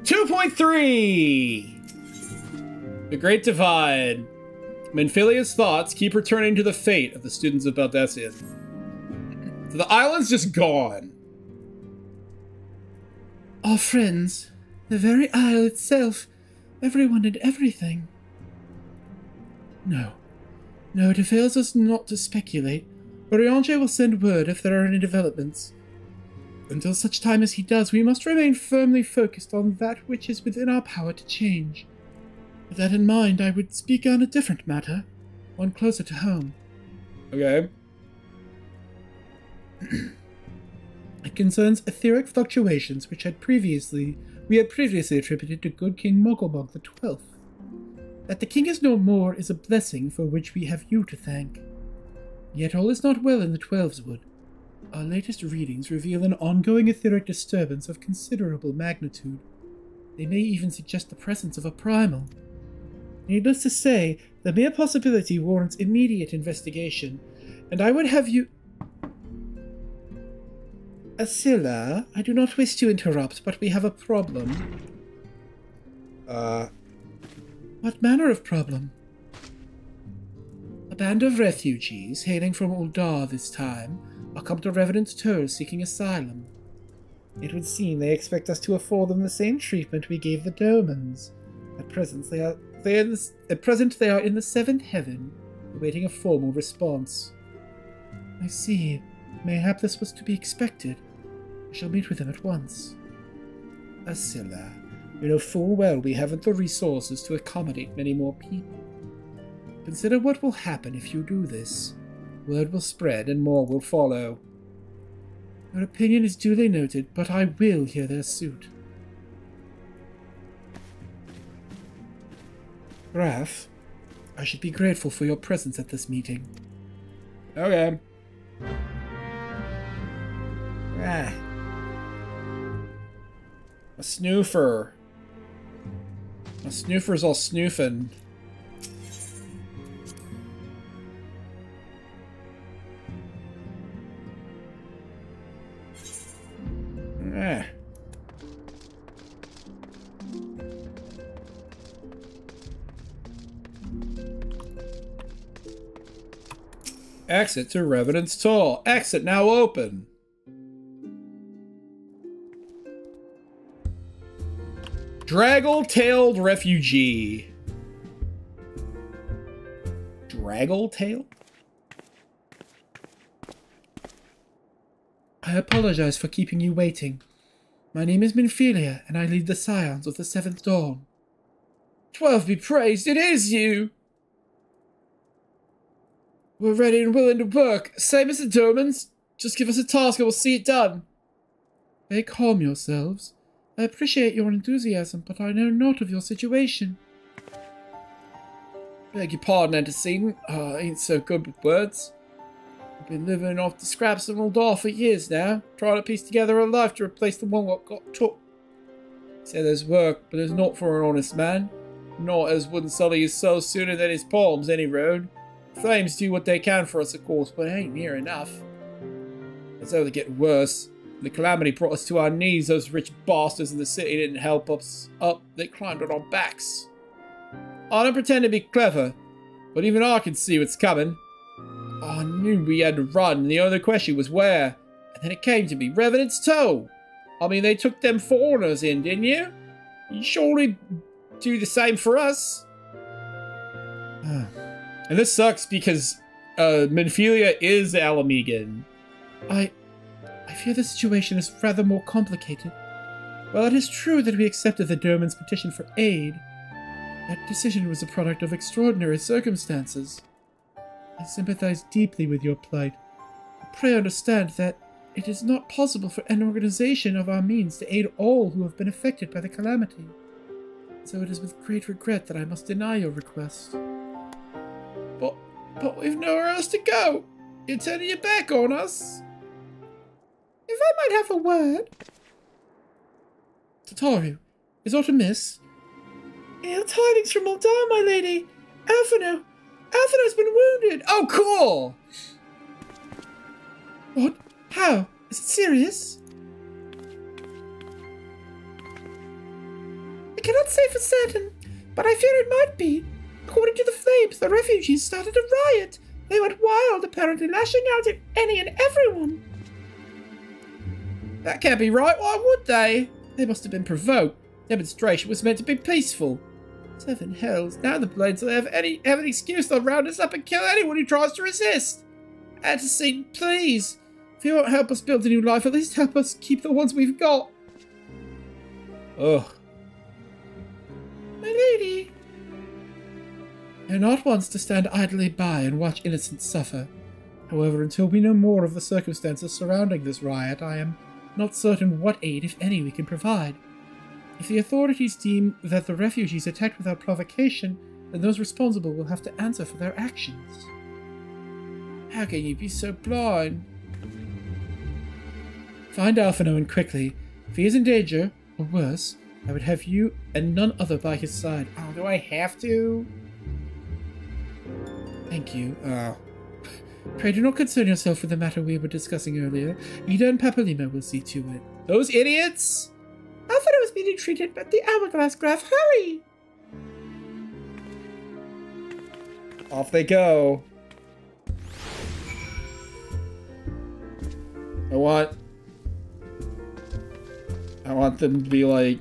2.3! The Great Divide. Menphilia's thoughts keep returning to the fate of the students of Baldessian. So the island's just gone. Our friends, the very isle itself, everyone and everything. No, it avails us not to speculate. Oriange will send word if there are any developments. Until such time as he does, we must remain firmly focused on that which is within our power to change. With that in mind, I would speak on a different matter, one closer to home. Okay. It concerns etheric fluctuations which we had previously attributed to good King Mogulmog the 12th. That the king is no more is a blessing for which we have you to thank. Yet all is not well in the Twelveswood. Our latest readings reveal an ongoing etheric disturbance of considerable magnitude. They may even suggest the presence of a primal. Needless to say, the mere possibility warrants immediate investigation, and I would have you... Asilla, I do not wish to interrupt, but we have a problem. What manner of problem? A band of refugees, hailing from Uldar this time, are come to Revenant's Toll seeking asylum. It would seem they expect us to afford them the same treatment we gave the Domans. At present they are in the seventh heaven, awaiting a formal response. I see. Mayhap this was to be expected. I shall meet with them at once. Asilla, you know full well we haven't the resources to accommodate many more people. Consider what will happen if you do this. Word will spread and more will follow. Your opinion is duly noted, but I will hear their suit. Graf, I should be grateful for your presence at this meeting. Okay. A snoofer. A snoofer's all snoofing. Exit to Revenant's Toll. Exit now open. Draggle-tailed refugee. Draggle-tail? I apologize for keeping you waiting. My name is Menphilia, and I lead the Scions of the Seventh Dawn. 12 be praised, it is you! We're ready and willing to work, same as the Domans. Just give us a task and we'll see it done. Pray calm yourselves. I appreciate your enthusiasm, but I know not of your situation. Beg your pardon, antecedent. I ain't so good with words. I've been living off the scraps of Uldar for years now, trying to piece together a life to replace the one what got took. Say there's work, but there's not for an honest man. Not as wouldn't sully his soul sooner than his palms, any road. Flames do what they can for us, of course, but it ain't near enough. It's only getting worse. The calamity brought us to our knees. Those rich bastards in the city didn't help us up. They climbed on our backs. I don't pretend to be clever, but even I can see what's coming. I knew we had to run, and the only question was where. And then it came to me, Revenant's Toll. I mean, they took them foreigners in, didn't you? You surely do the same for us. And this sucks because Menphilia is Alamegan. I fear the situation is rather more complicated. While it is true that we accepted the Derman's petition for aid, that decision was a product of extraordinary circumstances. I sympathize deeply with your plight. Pray understand that it is not possible for an organization of our means to aid all who have been affected by the calamity. So it is with great regret that I must deny your request. But we've nowhere else to go. You're turning your back on us. If I might have a word. Tataru, is aught amiss? Ill tidings from Uldar, my lady. Alphina's been wounded. Oh, cool. What? How? Is it serious? cannot say for certain, but I fear it might be. According to the flames, the refugees started a riot. They went wild, apparently lashing out at any and everyone. That can't be right. Why would they? They must have been provoked. The demonstration was meant to be peaceful. Seven hells. Now the Blades will have an excuse. They'll round us up and kill anyone who tries to resist. Antecedent, please. If you won't help us build a new life, at least help us keep the ones we've got. Ugh. My lady. They're not ones to stand idly by and watch innocents suffer. However, until we know more of the circumstances surrounding this riot, I am not certain what aid, if any, we can provide. If the authorities deem that the refugees attacked without provocation, then those responsible will have to answer for their actions. How can you be so blind? Find Alphino and quickly. If he is in danger, or worse, I would have you and none other by his side. Oh, do I have to? Thank you. Pray do not concern yourself with the matter we were discussing earlier. Ida and Papalima will see to it. Those idiots! Alphino is being treated by the hourglass graph. Hurry! Off they go. I want them to be like,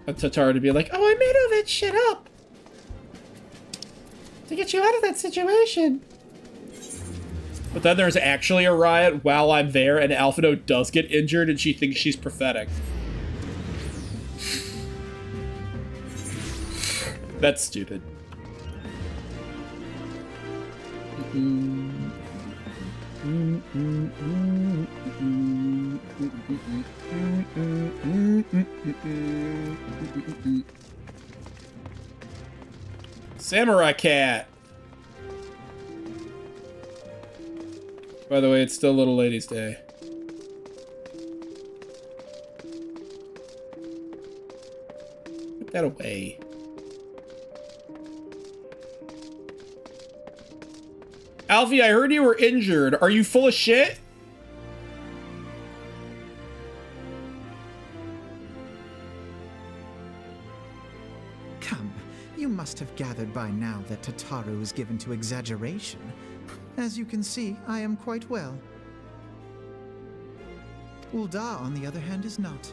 a Tatar to be like, oh, I made all that shit up to get you out of that situation. But then there's actually a riot while I'm there, and Alphino does get injured, and she thinks she's prophetic. That's stupid. Samurai cat. By the way, it's still Little Ladies' Day. Put that away. Alfie, I heard you were injured. Are you full of shit? Come, you must have gathered by now that Tataru is given to exaggeration. As you can see, I am quite well. Ul'dah, on the other hand, is not.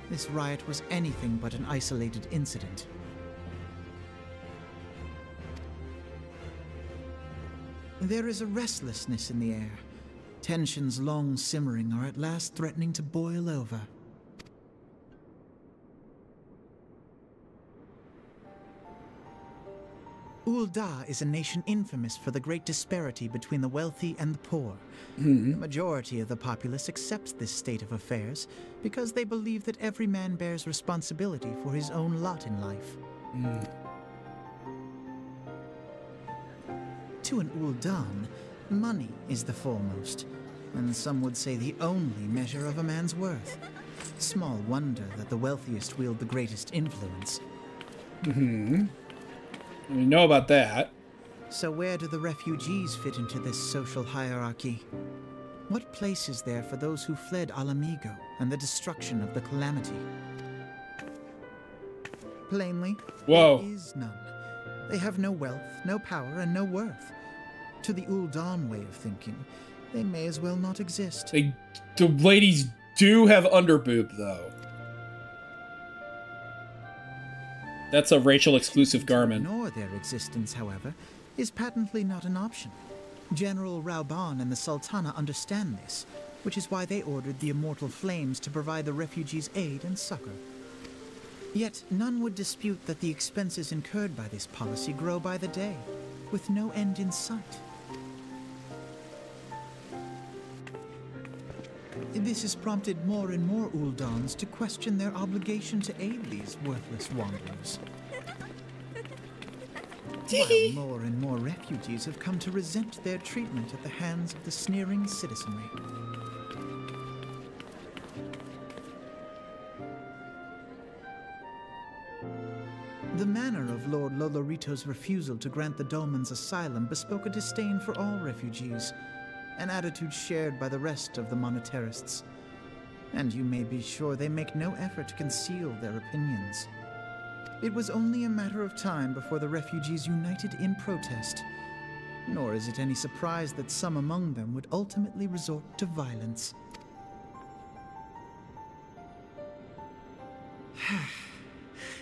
This riot was anything but an isolated incident. There is a restlessness in the air. Tensions long simmering are at last threatening to boil over. Ul'dah is a nation infamous for the great disparity between the wealthy and the poor. The majority of the populace accepts this state of affairs because they believe that every man bears responsibility for his own lot in life. To an Ul'dan, money is the foremost, and some would say the only measure of a man's worth. Small wonder that the wealthiest wield the greatest influence. We know about that. So where do the refugees fit into this social hierarchy? What place is there for those who fled Alamigo and the destruction of the Calamity? Plainly, there is none. They have no wealth, no power, and no worth. To the Ul'dan way of thinking, they may as well not exist. The ladies do have underboob, though. That's a Rachel exclusive garment. To ignore their existence, however, is patently not an option. General Rauban and the Sultana understand this, which is why they ordered the Immortal Flames to provide the refugees aid and succor. Yet none would dispute that the expenses incurred by this policy grow by the day, with no end in sight. This has prompted more and more Ul'dans to question their obligation to aid these worthless wanderers. While more and more refugees have come to resent their treatment at the hands of the sneering citizenry. The manner of Lord Lolorito's refusal to grant the Dolmens asylum bespoke a disdain for all refugees, an attitude shared by the rest of the monetarists. And you may be sure they make no effort to conceal their opinions. It was only a matter of time before the refugees united in protest. Nor is it any surprise that some among them would ultimately resort to violence.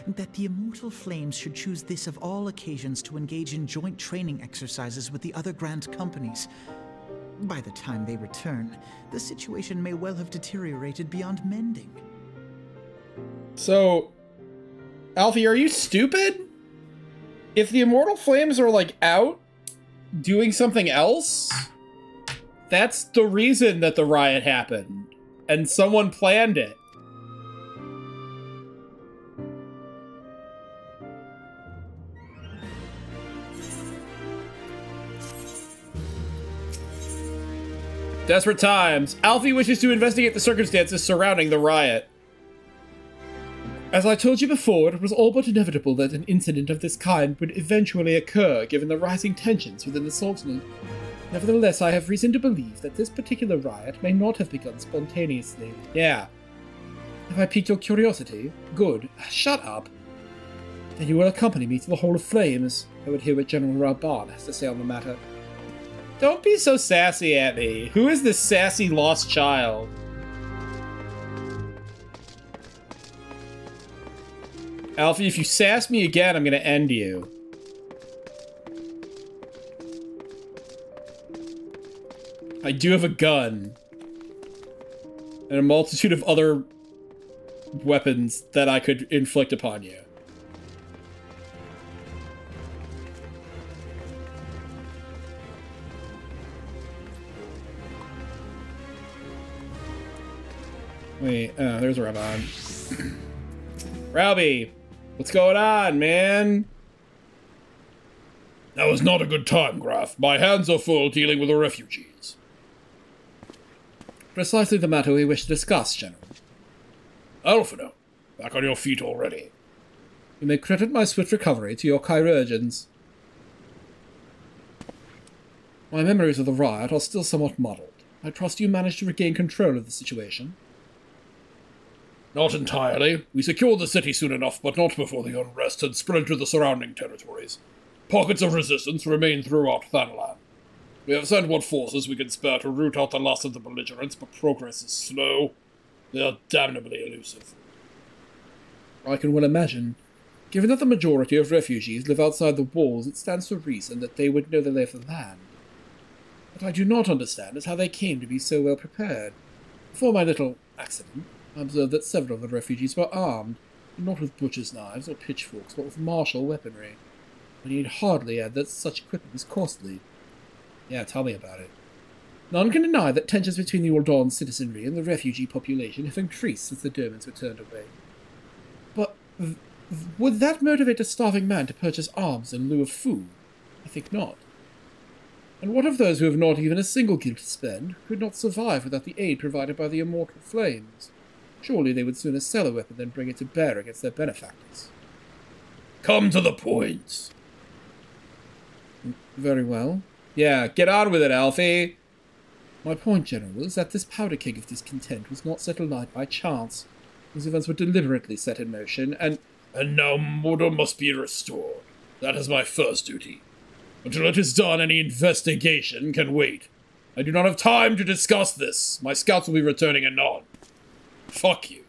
That the Immortal Flames should choose this of all occasions to engage in joint training exercises with the other Grand Companies. By the time they return, the situation may well have deteriorated beyond mending. So, Alfie, are you stupid? If the Immortal Flames are, like, out doing something else, that's the reason that the riot happened. And someone planned it. Desperate times. Alfie wishes to investigate the circumstances surrounding the riot. As I told you before, it was all but inevitable that an incident of this kind would eventually occur, given the rising tensions within the Sultanate. Nevertheless, I have reason to believe that this particular riot may not have begun spontaneously. Yeah. Have I piqued your curiosity? Good. Shut up. Then you will accompany me to the Hall of Flames. I would hear what General Raban has to say on the matter. Don't be so sassy at me. Who is this sassy lost child? Alfie, if you sass me again, I'm gonna end you. I do have a gun. And a multitude of other weapons that I could inflict upon you. Wait, oh, there's Raban. Rowby, what's going on, man? That was not a good time, Graf. My hands are full dealing with the refugees. Precisely the matter we wish to discuss, General. Alphino, back on your feet already. You may credit my swift recovery to your chirurgeons. My memories of the riot are still somewhat muddled. I trust you managed to regain control of the situation. Not entirely. We secured the city soon enough, but not before the unrest had spread to the surrounding territories. Pockets of resistance remain throughout Thanalan. We have sent what forces we can spare to root out the last of the belligerents, but progress is slow. They are damnably elusive. I can well imagine. Given that the majority of refugees live outside the walls, it stands to reason that they would know the lay of the land. What I do not understand is how they came to be so well prepared. Before my little accident, I observed that several of the refugees were armed, not with butcher's knives or pitchforks, but with martial weaponry. I need hardly add that such equipment is costly. Yeah, tell me about it. None can deny that tensions between the Ordon citizenry and the refugee population have increased since the Dermans were turned away. But would that motivate a starving man to purchase arms in lieu of food? I think not. And what of those who have not even a single guild to spend, who could not survive without the aid provided by the Immortal Flames? Surely they would sooner sell a weapon than bring it to bear against their benefactors. Come to the point. Very well. Yeah, get on with it, Alfie. My point, General, is that this powder keg of discontent was not set alight by chance. These events were deliberately set in motion, and now order must be restored. That is my first duty. Until it is done, any investigation can wait. I do not have time to discuss this. My scouts will be returning anon. Fuck you.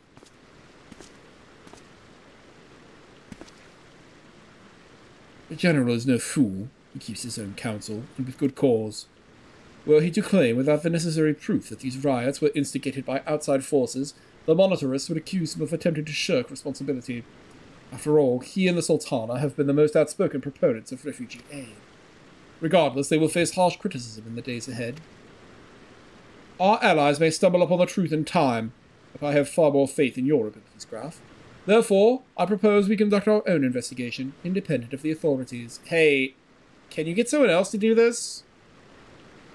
The General is no fool. He keeps his own counsel, and with good cause. Were he to claim without the necessary proof that these riots were instigated by outside forces, the monitorists would accuse him of attempting to shirk responsibility. After all, he and the Sultana have been the most outspoken proponents of refugee aid. Regardless, they will face harsh criticism in the days ahead. Our allies may stumble upon the truth in time, but I have far more faith in your abilities, Graf. Therefore, I propose we conduct our own investigation, independent of the authorities. Hey, can you get someone else to do this?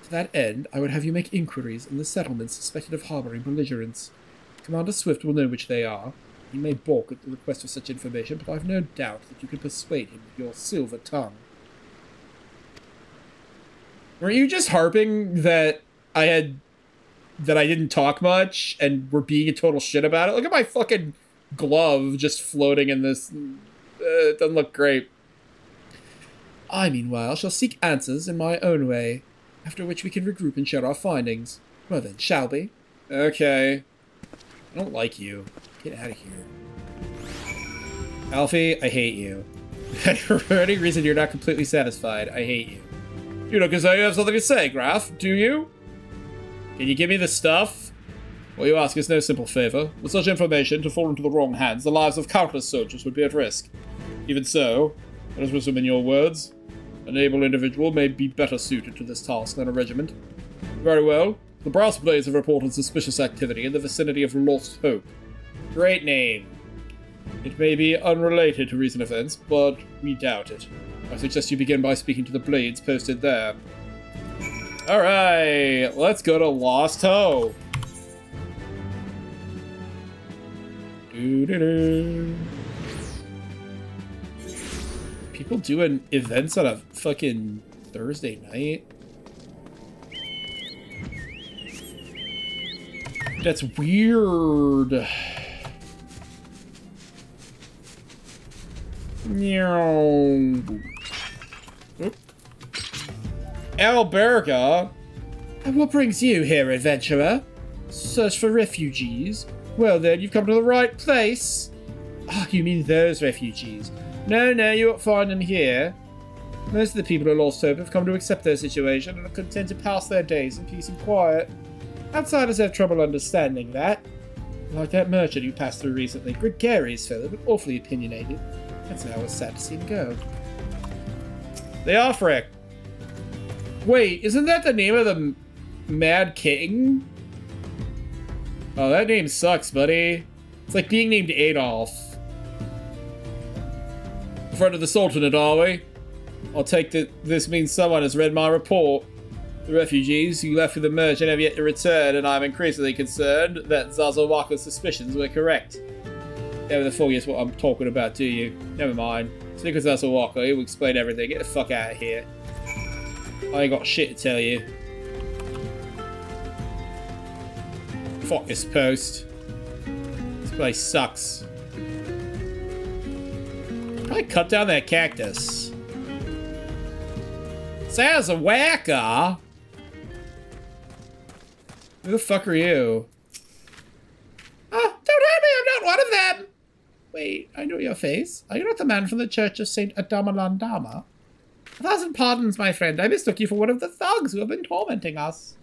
To that end, I would have you make inquiries in the settlements suspected of harboring belligerents. Commander Swift will know which they are. He may balk at the request for such information, but I've no doubt that you can persuade him with your silver tongue. Were you just harping that I didn't talk much and were being a total shit about it? Look at my fucking glove just floating in this It doesn't look great. I, meanwhile, shall seek answers in my own way, after which we can regroup and share our findings. Well then, shall we? Okay. I don't like you. Get out of here. Alfie, I hate you. For any reason you're not completely satisfied, I hate you. You look as though you have something to say, Graf. Do you? Can you give me the stuff? What you ask is no simple favor. With such information to fall into the wrong hands, the lives of countless soldiers would be at risk. Even so, let us presume in your words, an able individual may be better suited to this task than a regiment. Very well. The Brass Blades have reported suspicious activity in the vicinity of Lost Hope. Great name. It may be unrelated to recent events, but we doubt it. I suggest you begin by speaking to the Blades posted there. Alright, let's go to Lost Hope. Doo-doo-doo. People doing events on a fucking Thursday night? That's weird. Alberga? And what brings you here, adventurer? Search for refugees? Well then, you've come to the right place. Oh, you mean those refugees? No, you won't find them here. Most of the people at Lost Hope have come to accept their situation and are content to pass their days in peace and quiet. Outsiders have trouble understanding that. Like that merchant who passed through recently. Gregarious fellow, but awfully opinionated. That's how I was sad to see him go. The Offric. Wait, isn't that the name of the Mad King? Oh, that name sucks, buddy. It's like being named Adolf. In front of the Sultanate, are we? I'll take that this means someone has read my report. The refugees who left with the merchant have yet to return, and I'm increasingly concerned that Zazawaka's suspicions were correct. Never forget what I'm talking about, do you? Never mind. Stick with Zazawaka, he will explain everything. Get the fuck out of here. I ain't got shit to tell you. Fuck this post. This place sucks. Probably cut down that cactus. Zazawaka? Who the fuck are you? Oh, don't hurt me, I'm not one of them! Wait, I know your face. Are you not the man from the Church of St. Adamalandama? 1,000 pardons, my friend. I mistook you for one of the thugs who have been tormenting us.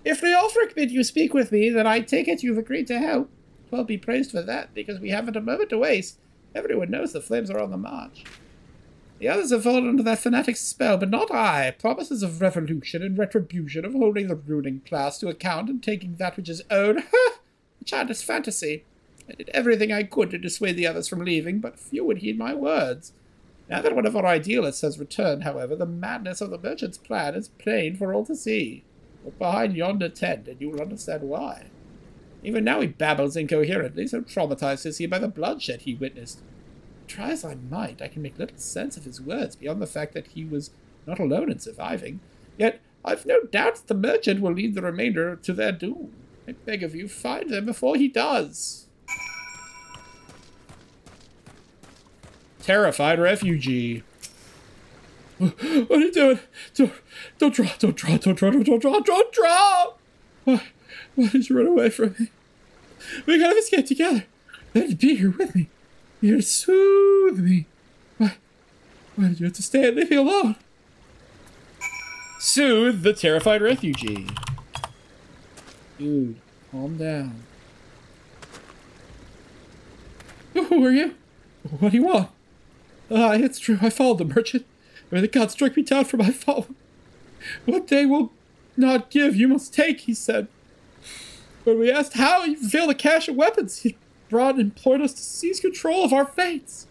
If the Ulfric bid you speak with me, then I take it you've agreed to help. Well, be praised for that, because we haven't a moment to waste. Everyone knows the flames are on the march. The others have fallen under that fanatic's spell, but not I. Promises of revolution and retribution, of holding the ruling class to account and taking that which is owed. Ha! A childish fantasy. I did everything I could to dissuade the others from leaving, but few would heed my words. Now that one of our idealists has returned, however, the madness of the merchant's plan is plain for all to see. Look behind yonder tent, and you will understand why. Even now he babbles incoherently, so traumatized is he by the bloodshed he witnessed. Try as I might, I can make little sense of his words beyond the fact that he was not alone in surviving. Yet I've no doubt that the merchant will lead the remainder to their doom. I beg of you, find them before he does. Terrified refugee. What are you doing? Don't draw! Why did you run away from me? We gotta escape together. Then you'd be here with me. You're here to soothe me. Why did you have to stay and leave me alone? Soothe the terrified refugee. Dude, calm down. Who are you? What do you want? It's true, I followed the merchant. May the gods strike me down for my fault. What they will not give, you must take, he said. When we asked how, he revealed a cache of weapons he brought and implored us to seize control of our fates.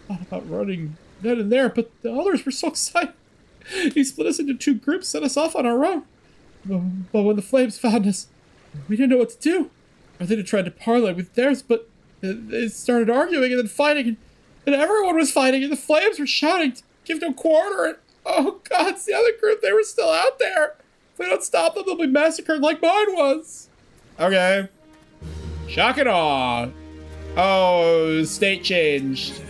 Thought about running then and there, but the others were so excited. He split us into 2 groups, sent us off on our own. But when the flames found us, we didn't know what to do. I think they tried to parley with theirs, but they started arguing and then fighting, and everyone was fighting, and the flames were shouting to give no quarter, and oh god, it's the other group, they were still out there. If we don't stop them, they'll be massacred like mine was. Okay. Shock and awe. Oh, state changed.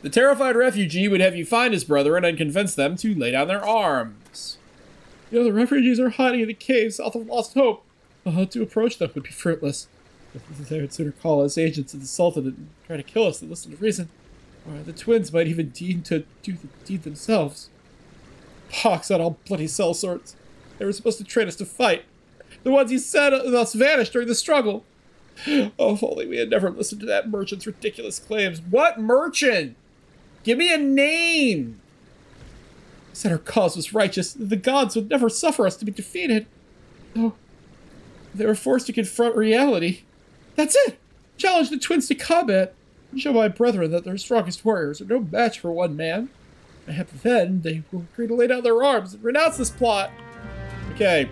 The terrified refugee would have you find his brethren and convince them to lay down their arms. The other refugees are hiding in the caves south of Lost Hope. To approach them would be fruitless. They would sooner call us agents of the Sultan and try to kill us than listen to reason. Or the twins might even deem to do the deed themselves. Pox on all bloody sellswords. They were supposed to train us to fight. The ones you said thus vanished during the struggle. Oh, if only we had never listened to that merchant's ridiculous claims. What merchant? Give me a name! He said our cause was righteous, that the gods would never suffer us to be defeated. No. They were forced to confront reality. That's it! Challenge the twins to combat. And show my brethren that their strongest warriors are no match for one man. Perhaps then they will agree to lay down their arms and renounce this plot. Okay.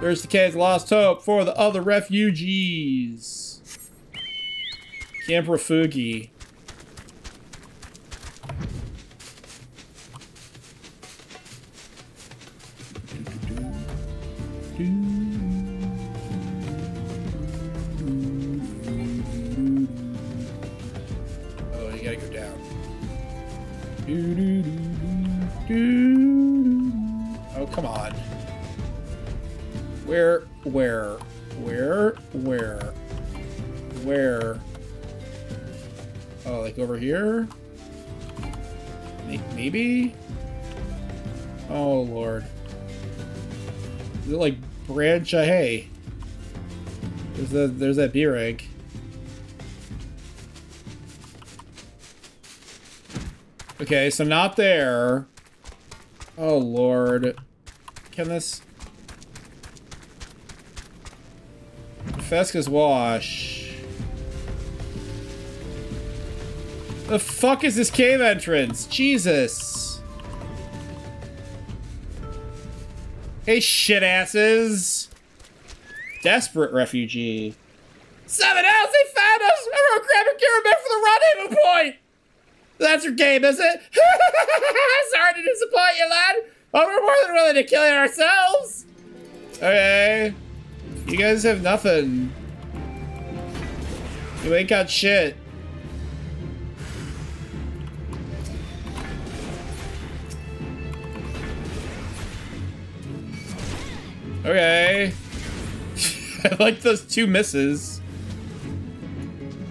There's the cave's lost hope for the other refugees. Camp Refugi. Oh, you gotta go down. Oh, come on. Where? Oh, like over here? Maybe? Oh, Lord. Is it like branch a hay? There's that B rank. Okay, so not there. Oh, Lord. Can this... Fesca's Wash. The fuck is this cave entrance? Jesus. Hey, shit asses. Desperate refugee. Seven else, they found us! Everyone grab your gear and back for the rendezvous point! That's your game, is it? Sorry to disappoint you, lad. But we're more than willing to kill it ourselves. Okay. You guys have nothing. You ain't got shit. Okay. I like those two misses.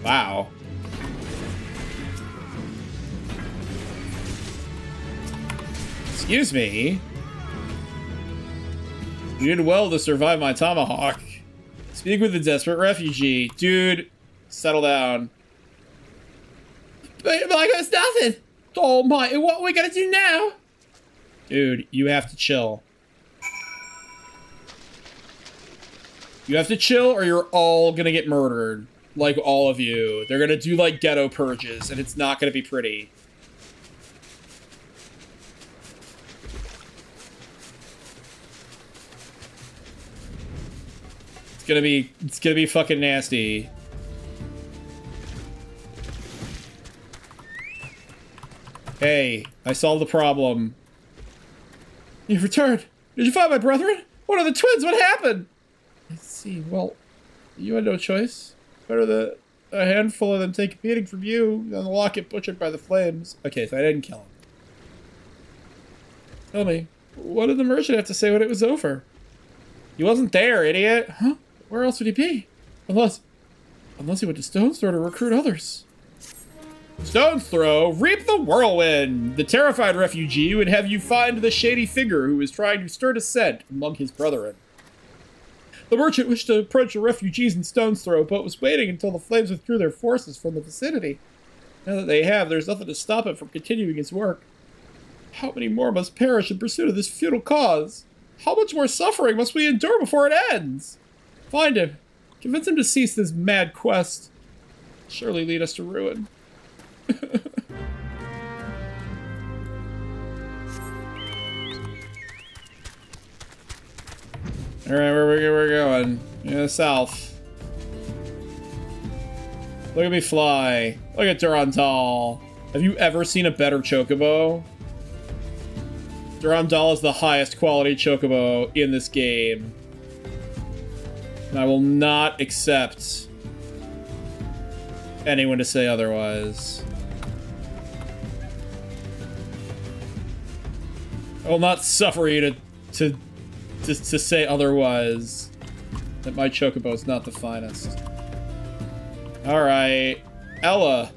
Wow. Excuse me. You did well to survive my tomahawk. Speak with the desperate refugee. Dude, settle down. But it's nothing. Oh my, what are we gonna do now? Dude, you have to chill. You have to chill or you're all gonna get murdered. Like all of you. They're gonna do like ghetto purges and it's not gonna be pretty. It's gonna be fucking nasty. Hey, I solved the problem. You've returned. Did you find my brethren? What are the twins? What happened? I see. Well, you had no choice. Better that a handful of them take a beating from you than the lot get butchered by the flames. Okay, so I didn't kill him. Tell me, what did the merchant have to say when it was over? He wasn't there, idiot. Huh? Where else would he be? Unless he went to Stone's Throw to recruit others. Stone's Throw, reap the whirlwind! The terrified refugee would have you find the shady figure who is trying to stir dissent among his brethren. The merchant wished to approach the refugees in Stone's Throw, but was waiting until the flames withdrew their forces from the vicinity. Now that they have, there's nothing to stop him from continuing his work. How many more must perish in pursuit of this futile cause? How much more suffering must we endure before it ends? Find him. Convince him to cease this mad quest. Surely lead us to ruin. Alright, where we're going? Yeah, south. Look at me fly. Look at Durandal. Have you ever seen a better chocobo? Durandal is the highest quality chocobo in this game. And I will not accept anyone to say otherwise. I will not suffer you to say otherwise. That my chocobo is not the finest. Alright. Ella.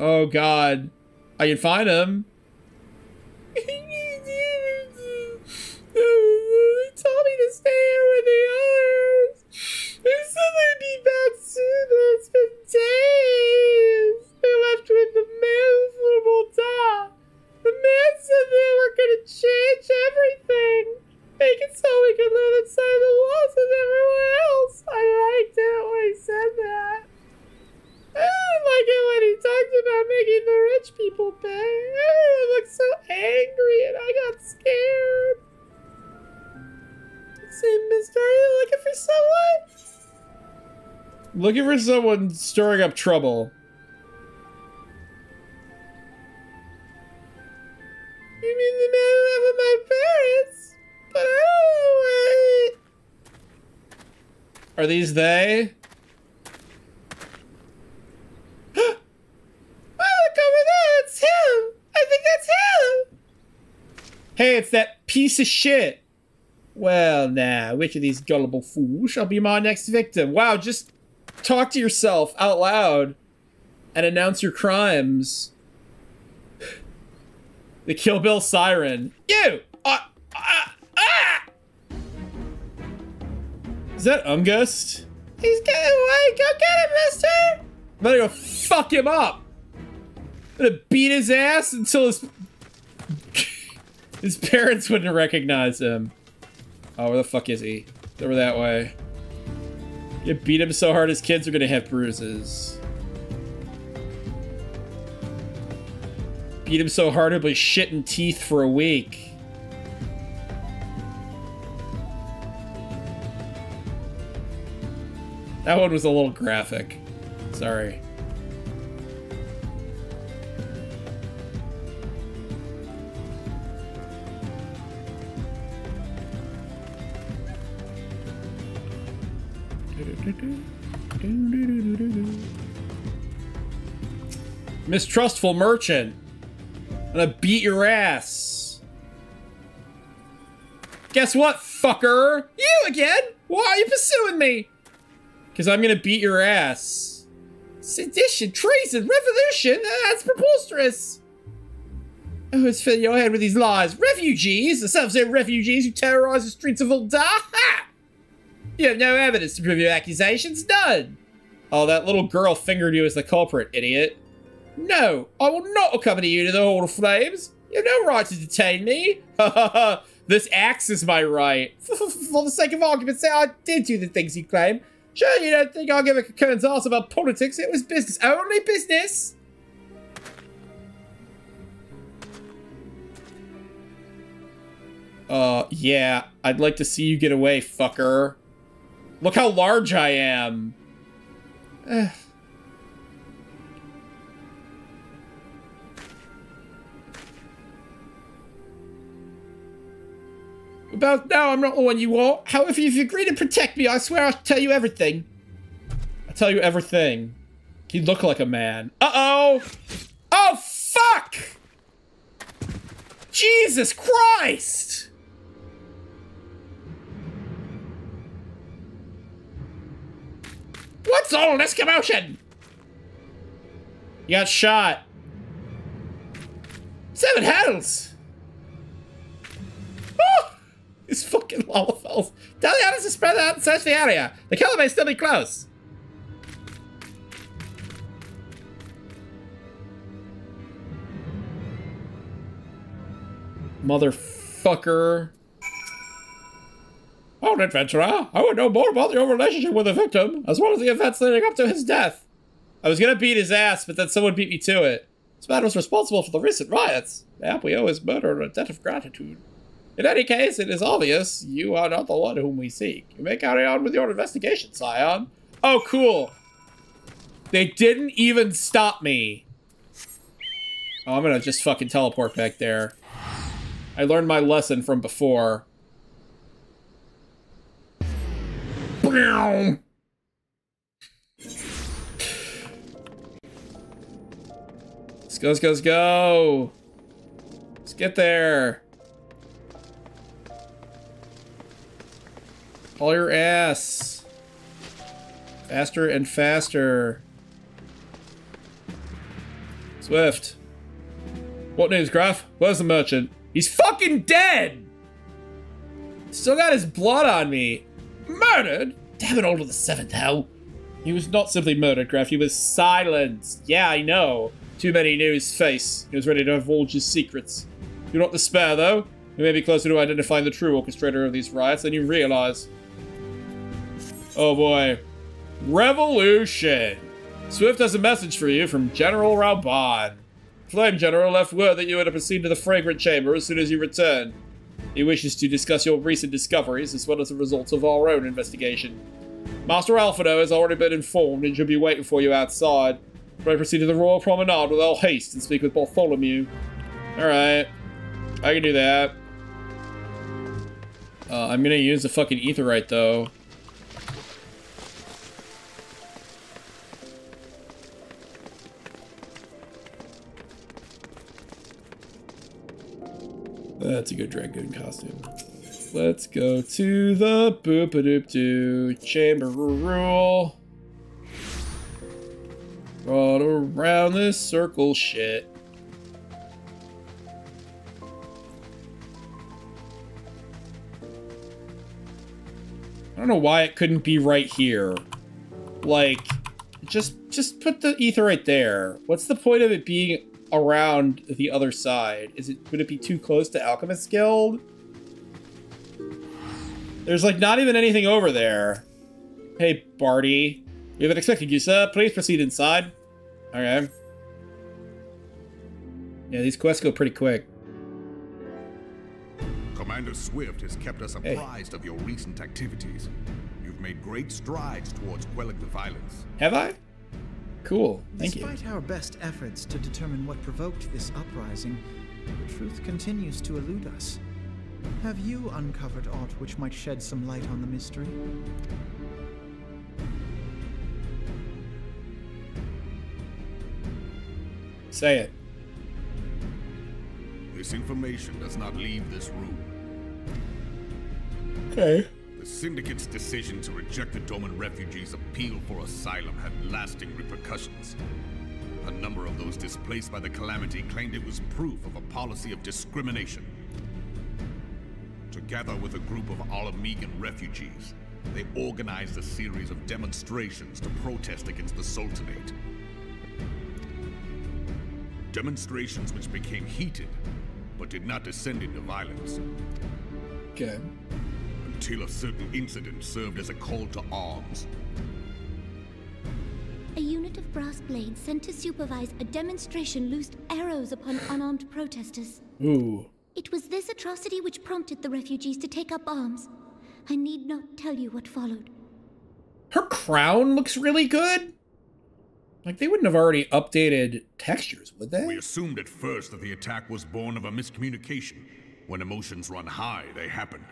Oh god. I can find him. They told me to stay here with the others. They said they'd be back soon, but it's been days. They left with the miserable dog. The man said they were gonna change everything. Make it so we could live inside the walls with everyone else. I liked it when he said that. I didn't like it when he talked about making the rich people pay. Everyone looked so angry and I got scared. Say, mister, are you looking for someone? Looking for someone stirring up trouble. You mean the man who lived with my parents? But I don't know why. Are these they? It's him! I think that's him! Hey, it's that piece of shit! Well, now, which of these gullible fools shall be my next victim? Wow, just talk to yourself out loud and announce your crimes. The Kill Bill siren. You! Is that Ungust? He's getting away! Go get him, mister! I'm gonna go fuck him up! I'm gonna beat his ass until his parents wouldn't recognize him. Oh, where the fuck is he? Over that way. You beat him so hard his kids are gonna have bruises. Beat him so hard he'll be shitting teeth for a week. That one was a little graphic. Sorry. Mistrustful merchant. I'm gonna beat your ass. Guess what, fucker? You again? Why are you pursuing me? Because I'm gonna beat your ass. Sedition, treason, revolution? That's preposterous. Oh, it's filling your head with these lies. Refugees, the self-same refugees who terrorize the streets of Uldar. Ha! You have no evidence to prove your accusations. None. Oh, that little girl fingered you as the culprit, idiot. No, I will not accompany you to the Hall of Flames. You have no right to detain me. Ha ha ha. This axe is my right. For the sake of argument, say I did do the things you claim. Sure, you don't think I'll give a cocoon's ass about politics. It was business. Only business. Yeah. I'd like to see you get away, fucker. Look how large I am. About now, I'm not the one you want. However, if you agree to protect me, I swear I'll tell you everything. I'll tell you everything. You look like a man. Uh-oh! Oh, fuck! Jesus Christ! What's all this commotion? You got shot. 7 hells! Oh! These fucking lollipops. Tell the others to spread out and search the area. The killer may still be close. Motherfucker. Oh, adventurer, I would know more about your relationship with the victim, as well as the events leading up to his death. I was gonna beat his ass, but then someone beat me to it. This man was responsible for the recent riots. Perhaps we owe his murder a debt of gratitude. In any case, it is obvious you are not the one whom we seek. You may carry on with your investigation, Scion. Oh, cool. They didn't even stop me. Oh, I'm gonna just fucking teleport back there. I learned my lesson from before. Let's go, let's go, let's go. Let's get there. Haul your ass. Faster and faster. Swift. What news, Graf? Where's the merchant? He's fucking dead! Still got his blood on me. Murdered? Damn it all to the seventh hell. He was not simply murdered, Graf. He was silenced. Yeah, I know. Too many knew his face. He was ready to divulge his secrets. Do not despair, though. We may be closer to identifying the true orchestrator of these riots than you realize. Oh boy. Revolution! Swift has a message for you from General Rauban. Flame General left word that you were to proceed to the Fragrant Chamber as soon as you return. He wishes to discuss your recent discoveries as well as the results of our own investigation. Master Alphado has already been informed and should be waiting for you outside. Pray proceed to the Royal Promenade with all haste and speak with Bartholomew. Alright. I can do that. I'm gonna use the fucking Aetheryte though. That's a good Dragoon costume. Let's go to the boop-a-doop-doo chamber rule. Right around this circle shit. I don't know why it couldn't be right here. Like, just put the ether right there. What's the point of it being around the other side? Would it be too close to Alchemist's Guild? There's like not even anything over there. Hey, Barty. We have been expecting you, sir. Please proceed inside. Okay. Yeah, these quests go pretty quick. Commander Swift has kept us apprised of your recent activities. You've made great strides towards quelling the violence. Have I? Cool. Thank you. Despite our best efforts to determine what provoked this uprising, the truth continues to elude us. Have you uncovered aught which might shed some light on the mystery? Say it. This information does not leave this room. Okay. The Syndicate's decision to reject the Doman refugees' appeal for asylum had lasting repercussions. A number of those displaced by the calamity claimed it was proof of a policy of discrimination. Together with a group of Alamegan refugees, they organized a series of demonstrations to protest against the Sultanate. Demonstrations which became heated, but did not descend into violence. Okay. Until a certain incident served as a call to arms. A unit of brass blades sent to supervise a demonstration loosed arrows upon unarmed protesters. Ooh. It was this atrocity which prompted the refugees to take up arms. I need not tell you what followed. Her crown looks really good. Like, they wouldn't have already updated textures, would they? We assumed at first that the attack was born of a miscommunication. When emotions run high, they happen.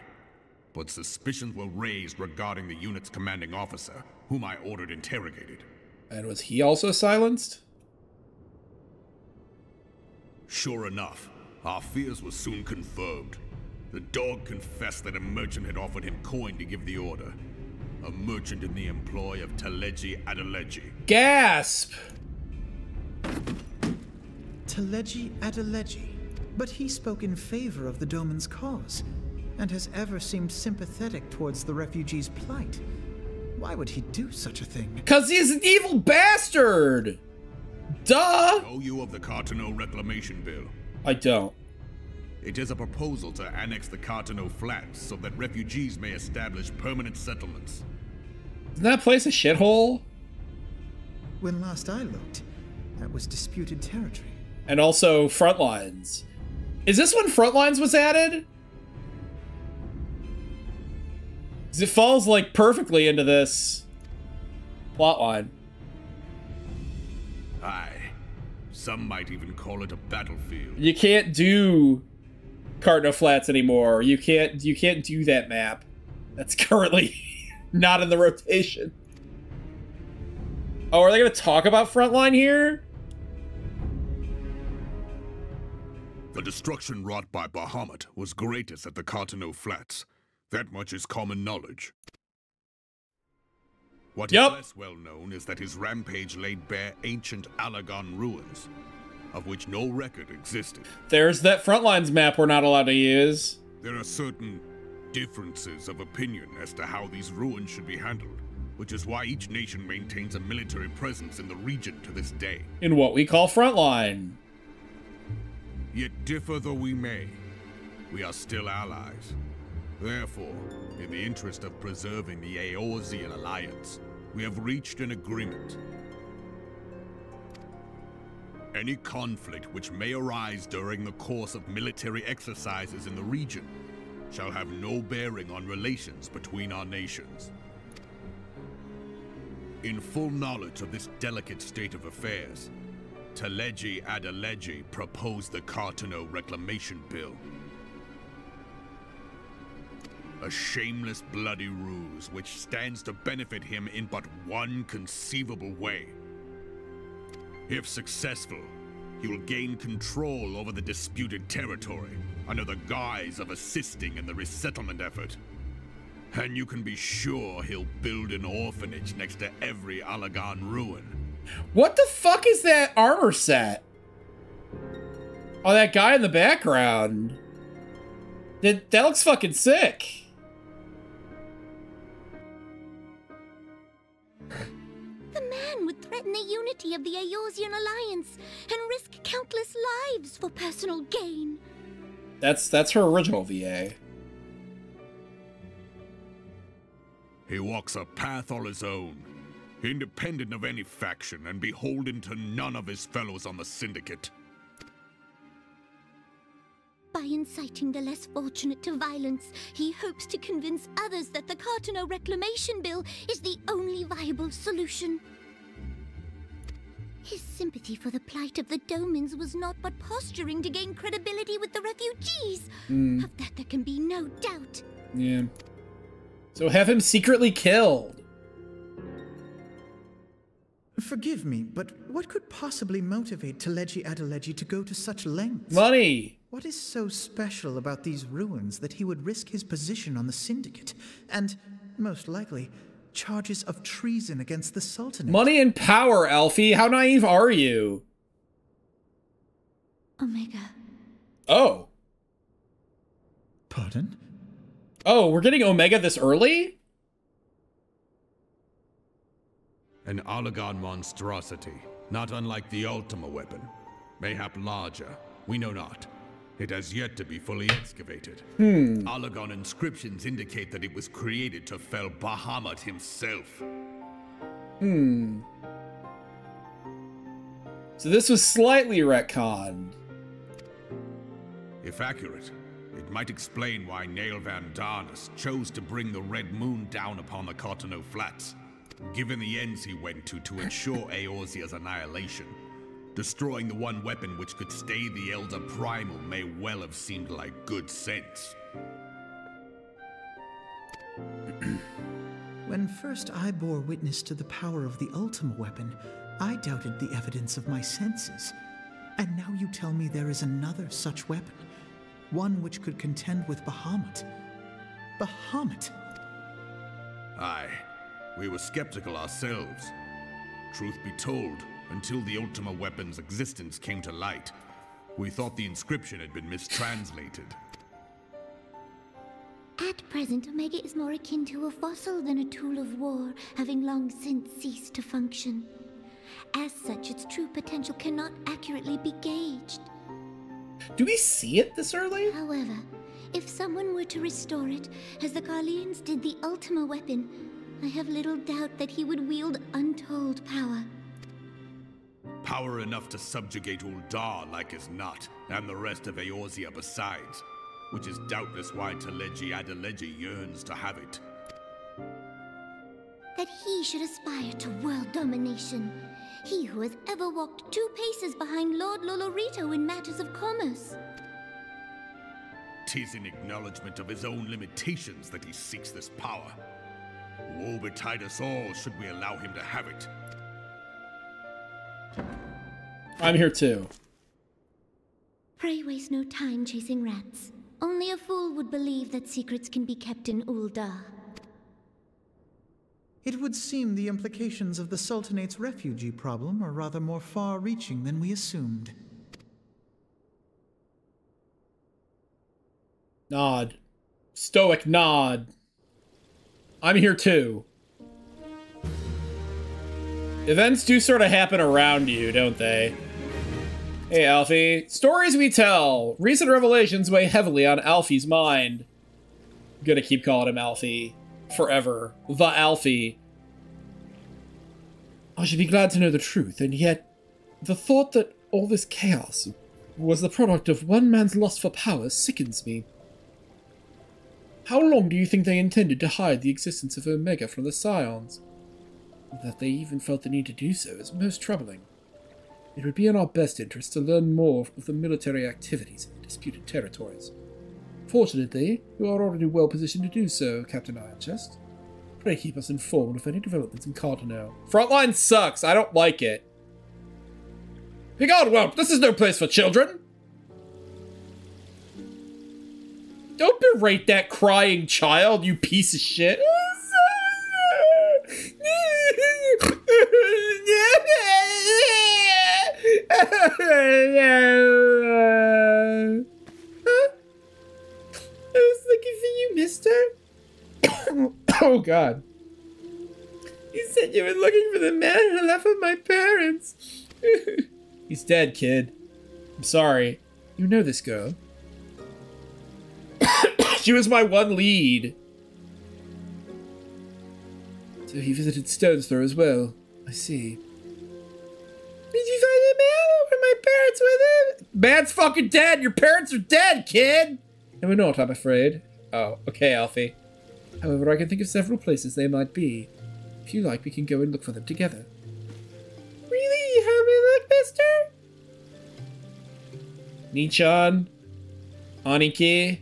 But suspicions were raised regarding the unit's commanding officer, whom I ordered interrogated. And was he also silenced? Sure enough, our fears were soon confirmed. The dog confessed that a merchant had offered him coin to give the order. A merchant in the employ of Teleji Adeleji. Gasp! Teleji Adeleji. But he spoke in favor of the Doman's cause, and has ever seemed sympathetic towards the refugees' plight. Why would he do such a thing? 'Cause he's an evil bastard! Duh! Know you of the Cartano Reclamation Bill? I don't. It is a proposal to annex the Cartano Flats so that refugees may establish permanent settlements. Isn't that place a shithole? When last I looked, that was disputed territory. And also Frontlines. Is this when Frontlines was added? 'Cause it falls like perfectly into this plotline. Aye. Some might even call it a battlefield. You can't do Cardinal Flats anymore. You can't do that map. That's currently not in the rotation. Oh, are they gonna talk about Frontline here? The destruction wrought by Bahamut was greatest at the Cardinal Flats. That much is common knowledge. What is less well known is that his rampage laid bare ancient Alagon ruins, of which no record existed. There's that Frontlines map we're not allowed to use. There are certain differences of opinion as to how these ruins should be handled, which is why each nation maintains a military presence in the region to this day. In what we call Frontline. Yet differ though we may, we are still allies. Therefore, in the interest of preserving the Eorzean alliance, we have reached an agreement. Any conflict which may arise during the course of military exercises in the region shall have no bearing on relations between our nations. In full knowledge of this delicate state of affairs, Teleji Adeleji proposed the Cartano Reclamation Bill. A shameless bloody ruse which stands to benefit him in but one conceivable way. If successful, he will gain control over the disputed territory under the guise of assisting in the resettlement effort. And you can be sure he'll build an orphanage next to every Alagon ruin. What the fuck is that armor set? Oh, that guy in the background. That looks fucking sick. The man would threaten the unity of the Eorzean alliance and risk countless lives for personal gain. That's her original VA. He walks a path all his own, independent of any faction and beholden to none of his fellows on the Syndicate. By inciting the less fortunate to violence, he hopes to convince others that the Cartano Reclamation Bill is the only viable solution. His sympathy for the plight of the Domans was not but posturing to gain credibility with the refugees. Of that there can be no doubt. Yeah. So have him secretly killed. Forgive me, but what could possibly motivate Teleji Adeleji to go to such lengths? Money! What is so special about these ruins that he would risk his position on the Syndicate, and, most likely, charges of treason against the Sultanate? Money and power, Alfie! How naive are you? Omega. Oh. Pardon? Oh, we're getting Omega this early? An Alagon monstrosity, not unlike the Ultima weapon. Mayhap larger, we know not. It has yet to be fully excavated. Alagon inscriptions indicate that it was created to fell Bahamut himself. So this was slightly retconned. If accurate, it might explain why Nail Van Darnus chose to bring the Red Moon down upon the Cartano Flats, given the ends he went to ensure Eorzea's annihilation. Destroying the one weapon which could stay the Elder Primal may well have seemed like good sense. When first I bore witness to the power of the Ultima weapon, I doubted the evidence of my senses. And now you tell me there is another such weapon, one which could contend with Bahamut. Bahamut! Aye, we were skeptical ourselves. Truth be told, until the Ultima weapon's existence came to light, we thought the inscription had been mistranslated. At present, Omega is more akin to a fossil than a tool of war, having long since ceased to function. As such, its true potential cannot accurately be gauged. Do we see it this early? However, if someone were to restore it, as the Carlians did the Ultima weapon, I have little doubt that he would wield untold power. Power enough to subjugate Uldar like as not, and the rest of Eorzea besides, which is doubtless why Teleji Adeleji yearns to have it. That he should aspire to world domination. He who has ever walked 2 paces behind Lord Lolorito in matters of commerce. 'Tis in acknowledgement of his own limitations that he seeks this power. Woe betide us all should we allow him to have it. I'm here too. Pray waste no time chasing rats. Only a fool would believe that secrets can be kept in Ul'dah. It would seem the implications of the Sultanate's refugee problem are rather more far-reaching than we assumed. Nod. Stoic nod. I'm here too. Events do sort of happen around you, don't they? Hey, Alfie. Stories we tell. Recent revelations weigh heavily on Alfie's mind. I'm gonna keep calling him Alfie. Forever. The Alfie. I should be glad to know the truth, and yet the thought that all this chaos was the product of one man's lust for power sickens me. How long do you think they intended to hide the existence of Omega from the Scions? That they even felt the need to do so is most troubling. It would be in our best interest to learn more of the military activities in the disputed territories. Fortunately, you are already well positioned to do so, Captain Ironchest. Pray keep us informed of any developments in Cardinal. Frontline sucks. I don't like it. Begone, whelp! This is no place for children! Don't berate that crying child, you piece of shit. I was looking for you, mister. Oh, God. You said you were looking for the man who left with my parents. He's dead, kid. I'm sorry. You know this girl. She was my one lead. So he visited Stone's Throw as well. I see. Did you find a man or were my parents with him? Man's fucking dead. Your parents are dead, kid. And we're not, I'm afraid. Oh, okay, Alfie. However, I can think of several places they might be. If you like, we can go and look for them together. Really? You help me look, mister? Nichan? Aniki?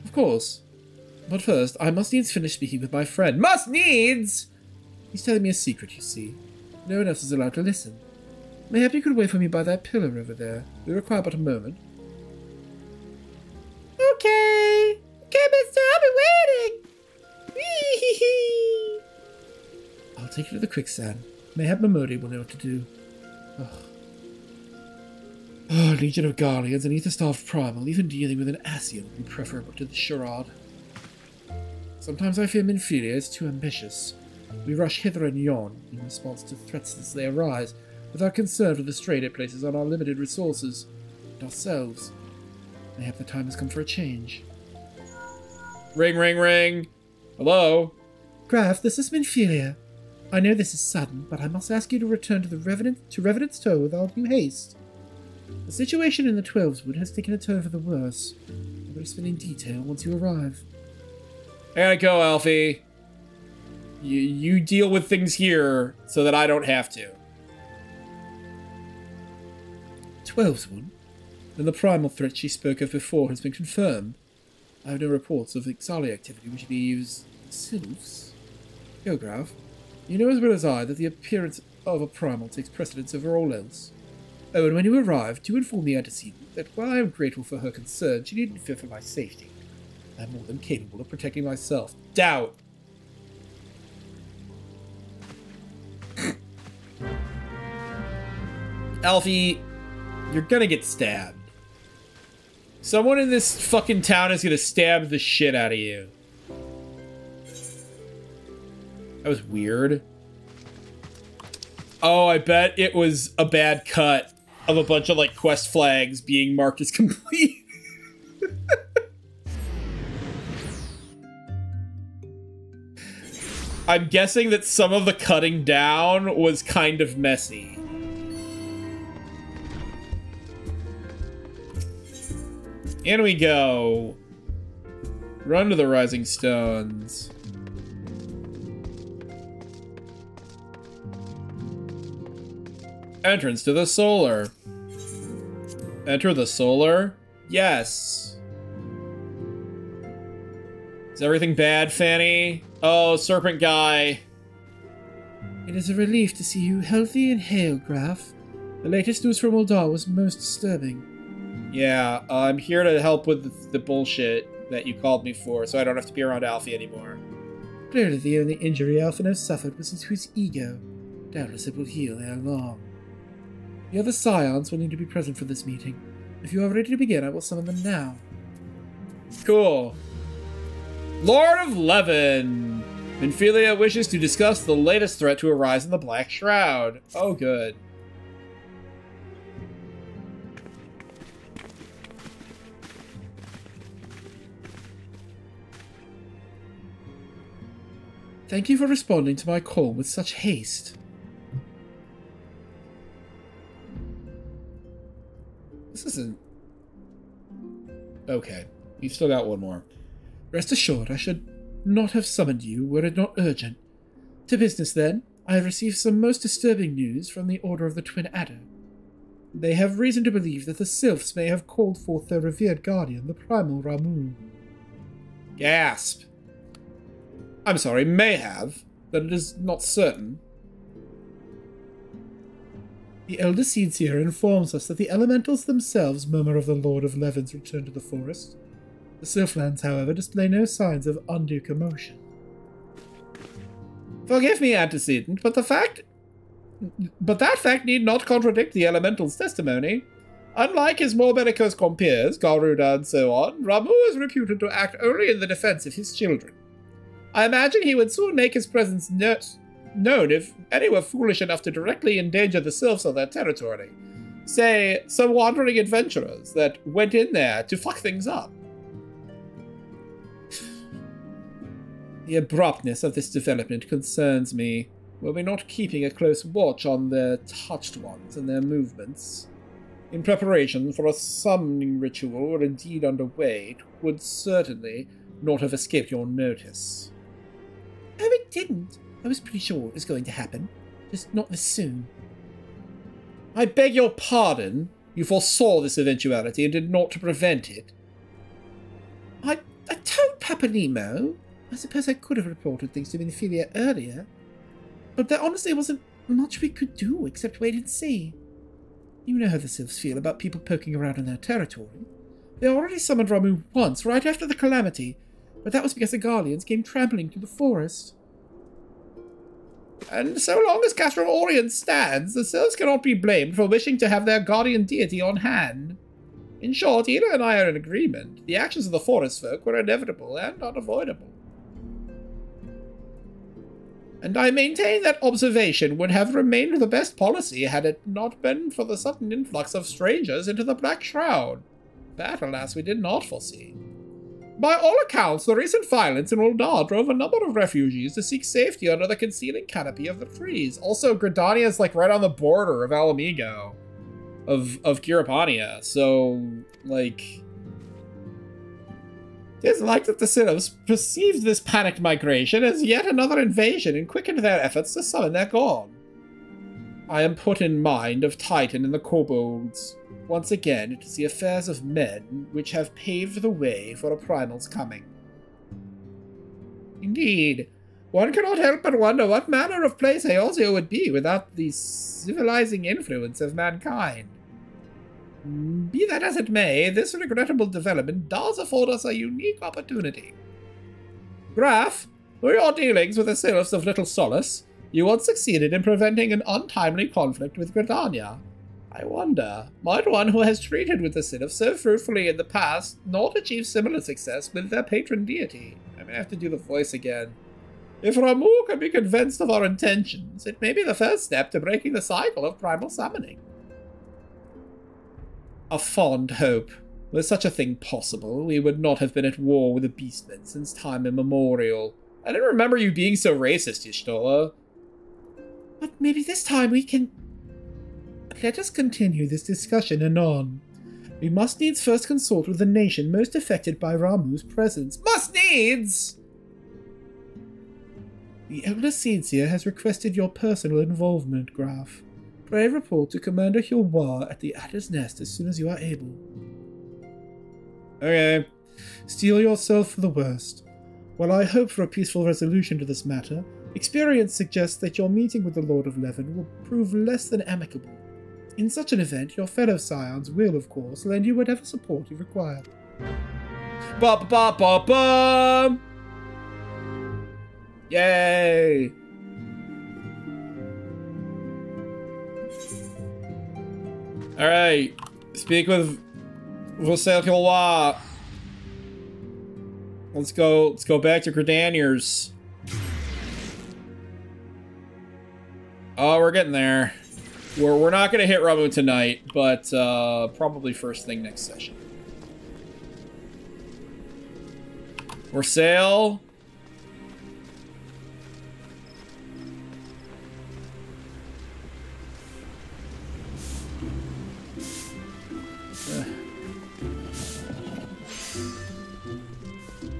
Of course. But first, I must needs finish speaking with my friend. Must needs! He's telling me a secret, you see. No one else is allowed to listen. Mayhap you could wait for me by that pillar over there. We require but a moment. Okay. Okay, mister, I'll be waiting. Wee-hee-hee. I'll take you to the quicksand. Mayhap Momodi will know what to do. Oh, Legion of Guardians, an ether-starved primal, even dealing with an Ascian would be preferable to the charade. Sometimes I fear Minfilia is too ambitious. We rush hither and yon in response to threats as they arise, without concern for the strain it places on our limited resources and ourselves. Mayhap the time has come for a change. Ring, ring, ring! Hello? Graf, this is Minfilia. I know this is sudden, but I must ask you to return to Revenant's Toe with all due haste. The situation in the Twelveswood has taken a turn for the worse. I'll better explain in detail once you arrive. I gotta go, Alfie. You deal with things here so that I don't have to. Twelveswood? Then the primal threat she spoke of before has been confirmed. I have no reports of Ixali activity which leaves sylphs. Go, Graf. You know as well as I that the appearance of a primal takes precedence over all else. Oh, and when you arrive, do inform the antecedent that while I am grateful for her concern, she needn't fear for my safety. I am more than capable of protecting myself. Doubt. Alfie, you're gonna get stabbed. Someone in this fucking town is gonna stab the shit out of you. That was weird. Oh, I bet it was a bad cut of a bunch of, like, quest flags being marked as complete. I'm guessing that some of the cutting down was kind of messy. In we go. Run to the Rising Stones. Entrance to the Solar. Enter the Solar? Yes. Is everything bad, Fanny? Oh, serpent guy. It is a relief to see you healthy and hale, Graf. The latest news from Uldar was most disturbing. Yeah, I'm here to help with the bullshit that you called me for, so I don't have to be around Alfie anymore. Clearly the only injury Alphinaud suffered was to his ego. Doubtless it will heal ere long. The other scions will need to be present for this meeting. If you are ready to begin, I will summon them now. Cool. Lord of Levin! Minfilia wishes to discuss the latest threat to arise in the Black Shroud. Oh, good. Thank you for responding to my call with such haste. This isn't... Okay. You've still got one more. Rest assured, I should not have summoned you were it not urgent. To business, then. I have received some most disturbing news from the Order of the Twin Adder. They have reason to believe that the Sylphs may have called forth their revered guardian, the primal Ramu. Gasp. I'm sorry, may have, but it is not certain. The Elder Seedseer informs us that the elementals themselves murmur of the Lord of Levin's return to the forest. The Sylphlands, however, display no signs of undue commotion. Forgive me, antecedent, but that fact need not contradict the elemental's testimony. Unlike his more bellicose compeers, Garuda and so on, Ramu is reputed to act only in the defense of his children. I imagine he would soon make his presence known if any were foolish enough to directly endanger the Sylphs of their territory. Say, some wandering adventurers that went in there to fuck things up. The abruptness of this development concerns me. Were we not keeping a close watch on the touched ones and their movements? In preparation for a summoning ritual or indeed underway, it would certainly not have escaped your notice. Oh, it didn't. I was pretty sure it was going to happen. Just not this soon. I beg your pardon. You foresaw this eventuality and did naught to prevent it. I told Papa Nemo. I suppose I could have reported things to Minfilia earlier. But there honestly wasn't much we could do except wait and see. You know how the Sylphs feel about people poking around in their territory. They already summoned Ramu once, right after the calamity, but that was because the Garleans came trampling through the forest. And so long as Castro Orient stands, the Sylphs cannot be blamed for wishing to have their guardian deity on hand. In short, Ida and I are in agreement. The actions of the forest folk were inevitable and unavoidable. And I maintain that observation would have remained the best policy had it not been for the sudden influx of strangers into the Black Shroud. That, alas, we did not foresee. By all accounts, the recent violence in Uldar drove a number of refugees to seek safety under the concealing canopy of the trees. Also, Gridania is like right on the border of Alamigo, of Kiripania, so, like... It is like that the Sylphs perceived this panicked migration as yet another invasion and quickened their efforts to summon their god. I am put in mind of Titan and the kobolds. Once again, it is the affairs of men which have paved the way for a primal's coming. Indeed, one cannot help but wonder what manner of place Eorzea would be without the civilizing influence of mankind. Be that as it may, this regrettable development does afford us a unique opportunity. Graf, through your dealings with the Sylphs of Little Solace, you once succeeded in preventing an untimely conflict with Gridania. I wonder, might one who has treated with the Sylphs so fruitfully in the past not achieve similar success with their patron deity? I may have to do the voice again. If Ramu can be convinced of our intentions, it may be the first step to breaking the cycle of primal summoning. A fond hope. Were such a thing possible, we would not have been at war with the Beastmen since time immemorial. I didn't remember you being so racist, Y'shtola. But maybe this time we can... Let us continue this discussion anon. We must needs first consult with the nation most affected by Ramu's presence. Must needs! The Elder Seedseer has requested your personal involvement, Graf. Pray report to Commander Hilwar at the Adder's Nest as soon as you are able. Okay. Steel yourself for the worst. While I hope for a peaceful resolution to this matter, experience suggests that your meeting with the Lord of Leven will prove less than amicable. In such an event, your fellow scions will, of course, lend you whatever support you require. Ba ba ba ba! Yay! All right, speak with Vassal Kilwa. Let's go back to Gridaniers. Oh, we're getting there. We're not gonna hit Ramu tonight, but probably first thing next session. For sale.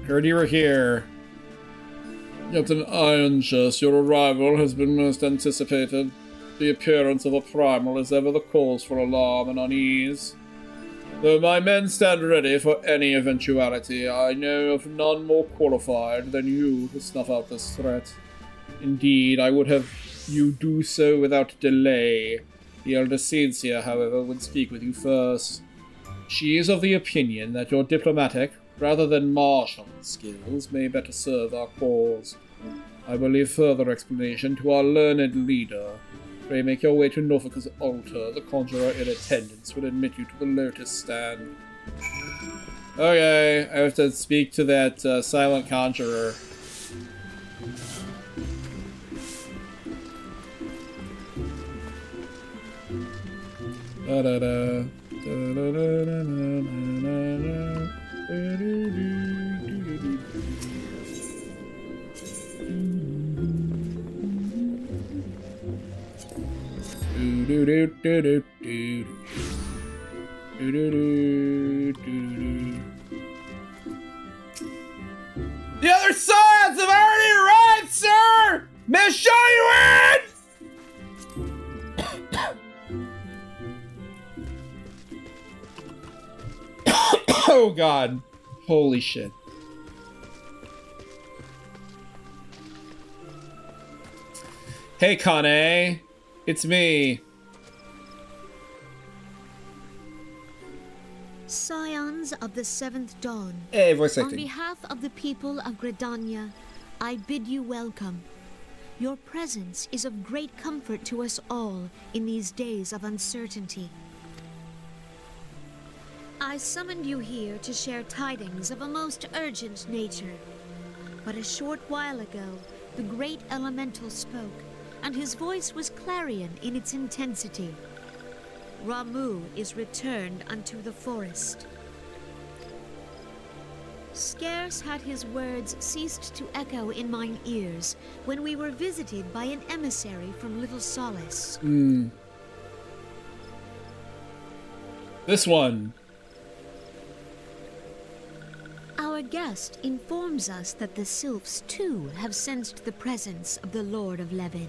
Heard you were here. Captain Ironchest, your arrival has been most anticipated. The appearance of a primal is ever the cause for alarm and unease. Though my men stand ready for any eventuality, I know of none more qualified than you to snuff out this threat. Indeed, I would have you do so without delay. The elder Cencia, however, would speak with you first. She is of the opinion that your diplomatic, rather than martial skills, may better serve our cause. I will leave further explanation to our learned leader. Pray make your way to Norfolk's altar. The conjurer in attendance will admit you to the Lotus Stand. Okay, I have to speak to that silent conjurer. Da-da-da. Da-da-da-da-da-da-da. The other sides have already arrived, sir! May I show you in? Oh god. Holy shit. Hey, Kane. It's me. Scions of the Seventh Dawn. Hey, voice On acting. behalf of the people of Gridania, I bid you welcome. Your presence is of great comfort to us all in these days of uncertainty. I summoned you here to share tidings of a most urgent nature. But a short while ago, the great elemental spoke, and his voice was clarion in its intensity. Ramu is returned unto the forest. Scarce had his words ceased to echo in mine ears when we were visited by an emissary from Little Solace. This one. Our guest informs us that the sylphs too have sensed the presence of the Lord of Leven.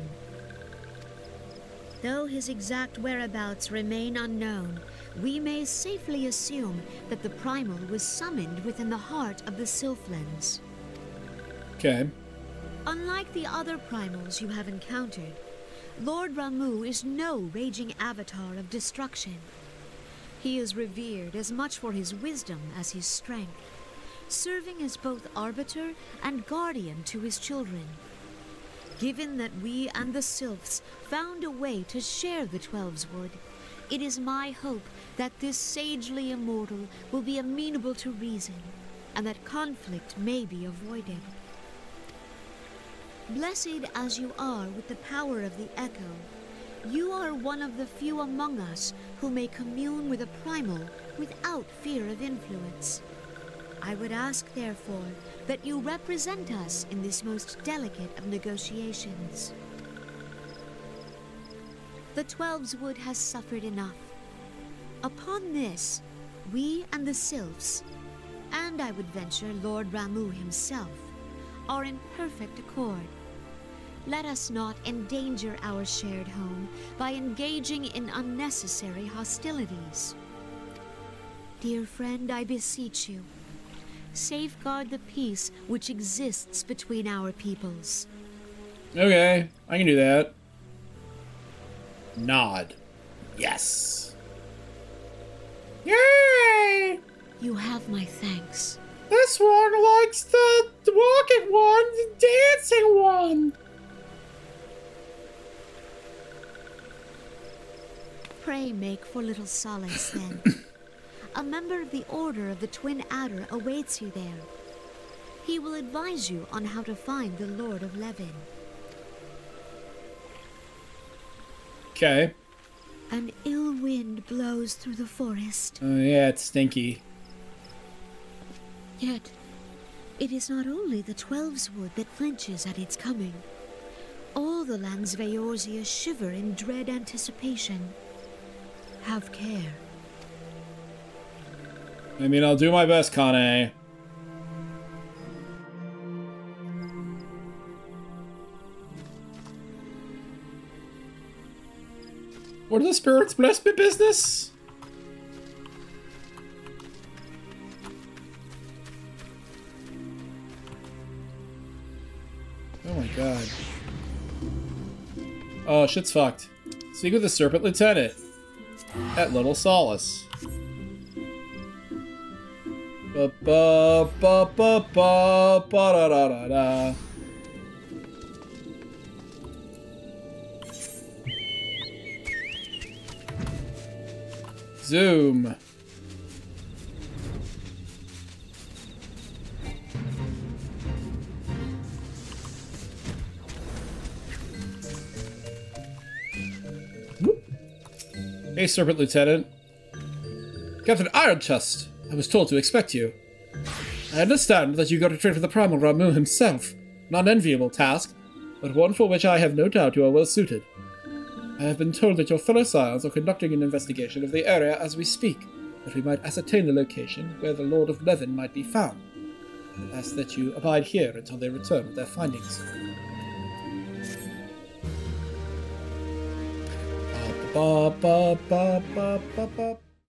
Though his exact whereabouts remain unknown, we may safely assume that the primal was summoned within the heart of the Sylphlands. Okay. Unlike the other primals you have encountered, Lord Ramu is no raging avatar of destruction. He is revered as much for his wisdom as his strength, serving as both arbiter and guardian to his children. Given that we and the Sylphs found a way to share the Twelveswood, it is my hope that this sagely immortal will be amenable to reason, and that conflict may be avoided. Blessed as you are with the power of the Echo, you are one of the few among us who may commune with a primal without fear of influence. I would ask, therefore, that you represent us in this most delicate of negotiations. The Twelveswood has suffered enough. Upon this, we and the Sylphs, and I would venture Lord Ramu himself, are in perfect accord. Let us not endanger our shared home by engaging in unnecessary hostilities. Dear friend, I beseech you, safeguard the peace which exists between our peoples. Okay, I can do that. Nod. Yes. Yay! You have my thanks. This one likes the walking one, the dancing one. Pray make for little solace, then. A member of the Order of the Twin Adder awaits you there. He will advise you on how to find the Lord of Levin. Okay. An ill wind blows through the forest. Oh yeah, it's stinky. Yet, it is not only the Twelves Wood that flinches at its coming. All the lands of Eorzea shiver in dread anticipation. Have care. I mean, I'll do my best, Kane. What are the spirits bless me business? Oh my god. Oh, shit's fucked. Speak with the Serpent Lieutenant at Little Solace. Ba ba ba ba ba ba da da da da. Zoom. Hey, Serpent Lieutenant. Captain Ironchest, I was told to expect you. I understand that you got to trade with the Primal Ramu himself. Not an enviable task, but one for which I have no doubt you are well suited. I have been told that your fellow Scions are conducting an investigation of the area as we speak, that we might ascertain the location where the Lord of Levin might be found. I ask that you abide here until they return with their findings. Ba ba ba ba ba ba ba.